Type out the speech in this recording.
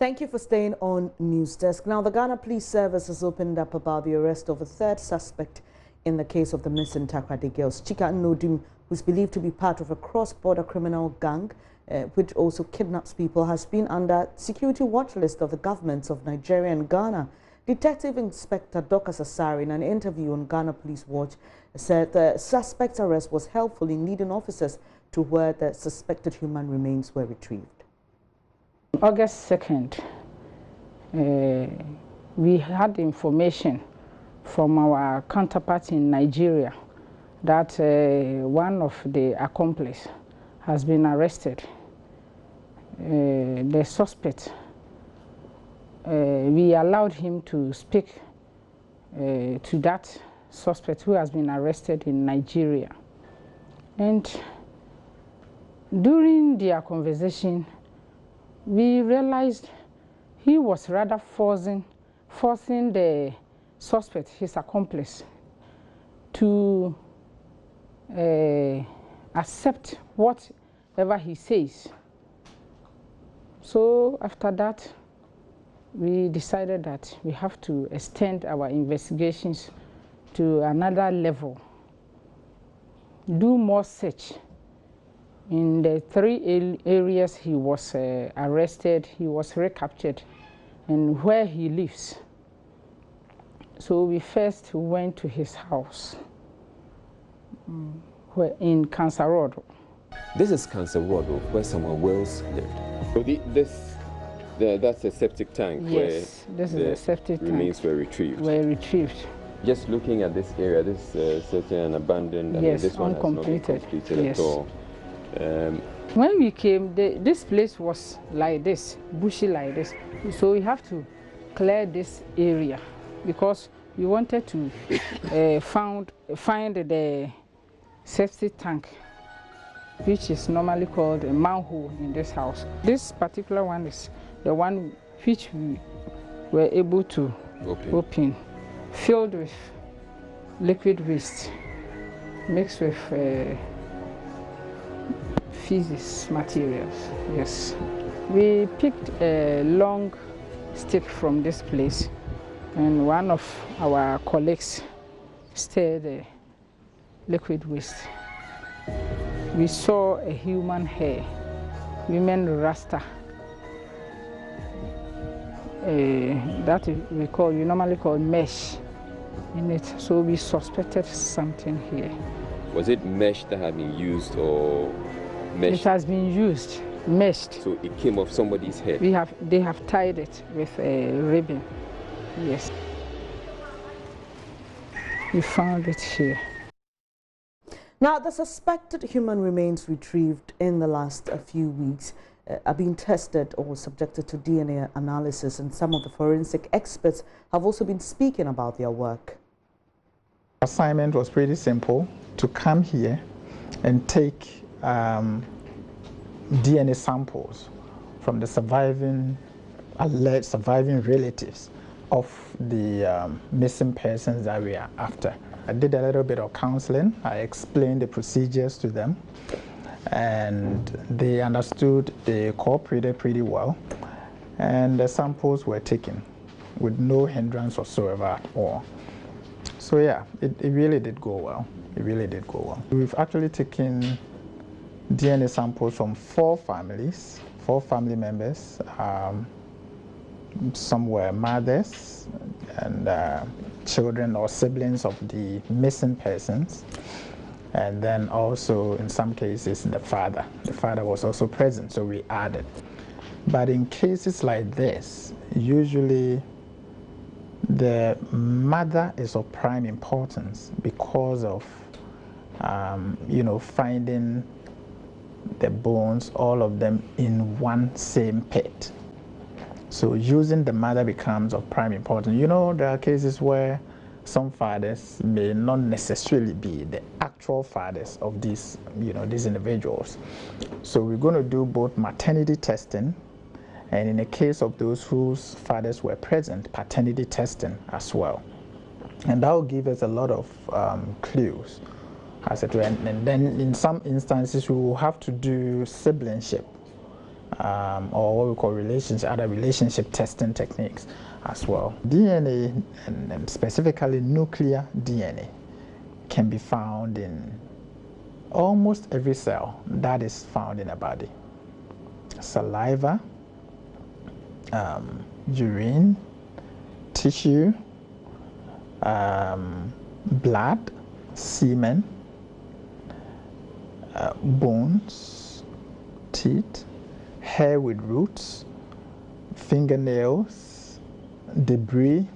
Thank you for staying on News Desk. Now, the Ghana Police Service has opened up about the arrest of a third suspect in the case of the missing Taadi girls. Chika Nnodim, who is believed to be part of a cross-border criminal gang, which also kidnaps people, has been under security watch list of the governments of Nigeria and Ghana. Detective Inspector Dokas Asari, in an interview on Ghana Police Watch, said the suspect's arrest was helpful in leading officers to where the suspected human remains were retrieved. August 2nd, we had information from our counterpart in Nigeria that one of the accomplices has been arrested. The suspect, we allowed him to speak to that suspect who has been arrested in Nigeria. And during their conversation, we realized he was rather forcing the suspect, his accomplice, to accept whatever he says. So after that, we decided that we have to extend our investigations to another level, do more search. In the three areas he was arrested, he was recaptured, and where he lives. So we first went to his house in Cancer Road. This is Cancer Road, where Samuel Wells lived. So that's a septic tank. Yes, where this is a septic tank. Remains were retrieved. Just looking at this area, this certain abandoned. Yes, this one uncompleted. Has not been completed Yes. at all. When we came, this place was like this, bushy like this. So we have to clear this area because we wanted to find the septic tank, which is normally called a manhole in this house. This particular one is the one which we were able to open, filled with liquid waste, mixed with physics materials. Yes, we picked a long stick from this place, and one of our colleagues stirred the liquid waste. We saw a human hair, women rasta, that we normally call mesh in it. So we suspected something here. Was it mesh that had been used, or mesh? It has been used, meshed. So it came off somebody's head? They have tied it with a ribbon. Yes. We found it here. Now, the suspected human remains retrieved in the last few weeks are being tested or subjected to DNA analysis, and some of the forensic experts have also been speaking about their work. Assignment was pretty simple: to come here and take DNA samples from the alleged surviving relatives of the missing persons that we are after. I did a little bit of counseling. I explained the procedures to them, and they understood. They cooperated pretty well, and the samples were taken with no hindrance whatsoever at all. So yeah, it really did go well. It really did go well. We've actually taken DNA samples from 4 families, 4 family members. Some were mothers and children or siblings of the missing persons, and then also in some cases the father. The father was also present, so we added. But in cases like this, usually the mother is of prime importance because of finding the bones, all of them in one same pit. So using the mother becomes of prime importance. There are cases where some fathers may not necessarily be the actual fathers of these individuals. So we're going to do both maternity testing, and in the case of those whose fathers were present, paternity testing as well. And that will give us a lot of clues, as it were. And then in some instances, we will have to do siblingship or what we call other relationship testing techniques as well. DNA, and specifically nuclear DNA, can be found in almost every cell that is found in a body. Saliva, urine, tissue, blood, semen, bones, teeth, hair with roots, fingernails, debris,